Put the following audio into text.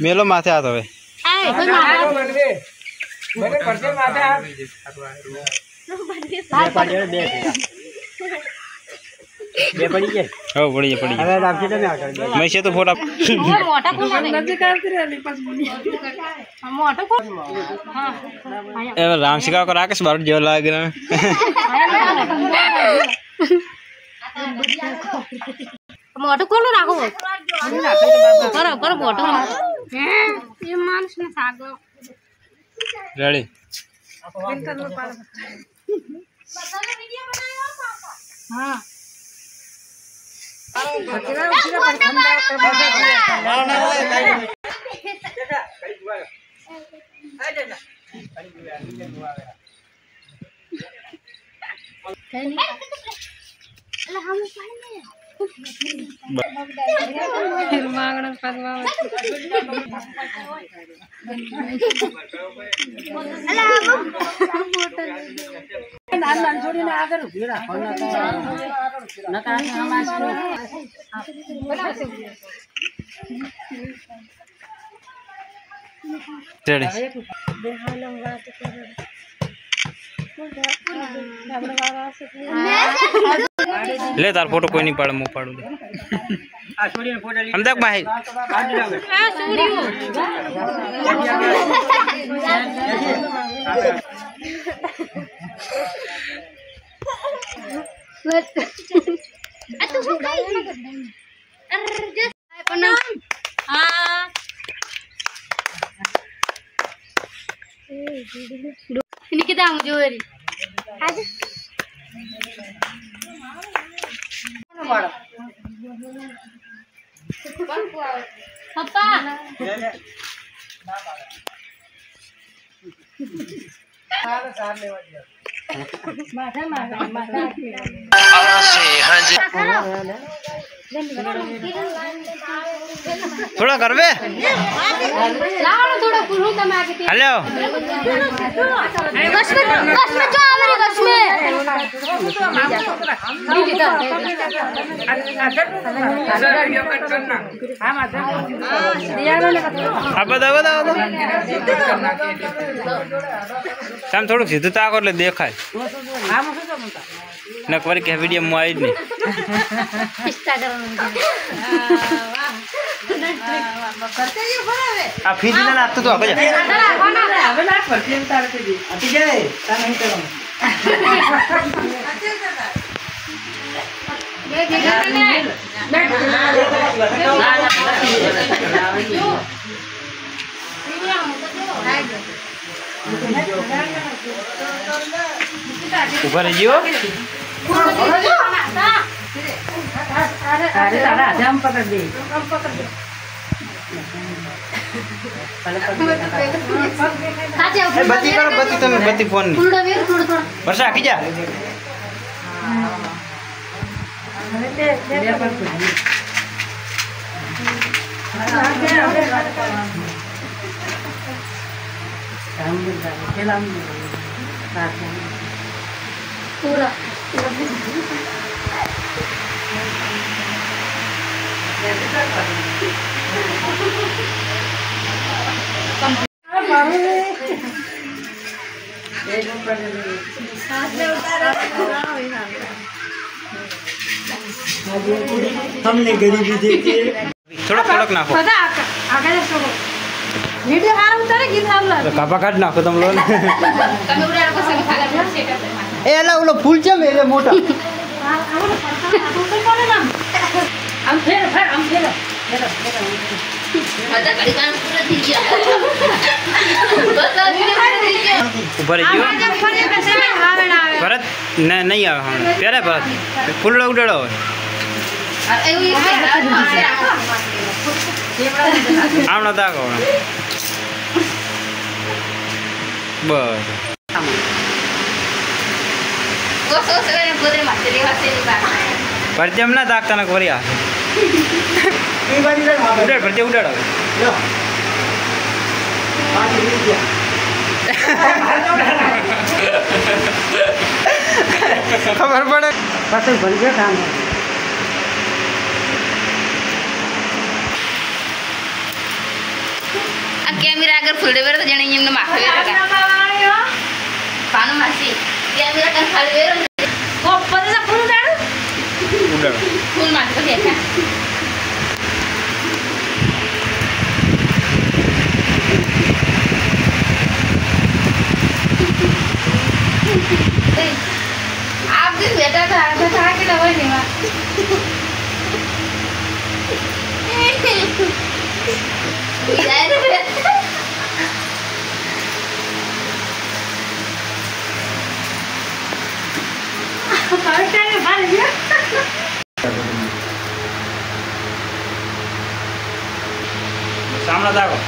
मेलो माथे हाथ हवे बे पड़ी है हो पड़ी है अरे राम से नहीं आता मैं से तो फोटा मोटा को नजर कर रे पास मोटा को हां ए राम सिका को राकेश बार जो लाग रहा मोटा को राखो कर मोटा ये मानस ने सागो रेडी विंटर में पाल बताओ वीडियो बनाओ पापा हां ले तार फोटो कोई नहीं पाड़े मुँह पाड़ू दे हम देख भाई ini kita mau jual aja papa थोड़ा कर बे थोड़ा हेलो तम थोड़ा सीधू ताको ले देखा नकवर के वीडियो मोबाइल में आ फिर ना लागतो तो आको जा अबे ना फरती तार पे जी अति जाए ता नहीं करो ये ऊपर जियो अरे दादा हम पकड़ दे बत्ती करो बत्ती तो बत्ती फोन वर्षा की जा पूरा हमने गरीबी देखी थोड़ा कड़क नाखो वीडियो हार उतारे गीत हार कापा काट नाखो तुम लोग ए अला उलो फूल च मेरे मोटा हम फेर ऊपर भरत नहीं आ प्यारा भरत फूल उड़ो आमना दाखो बस परजम ना दागता ना कोरिया उड़ाड़ परजे उड़ाड़ खबर पड़े फसल बन गया काम कैमरा अगर फुल देवे तो जने इमने माखे वेरा पानो मासी कैमरा kan खाली वेरा ओ पदे फुल दाड़ फुल माथे को देखा आप दिन बेटा था के दवाई नहीं मां सामने देखो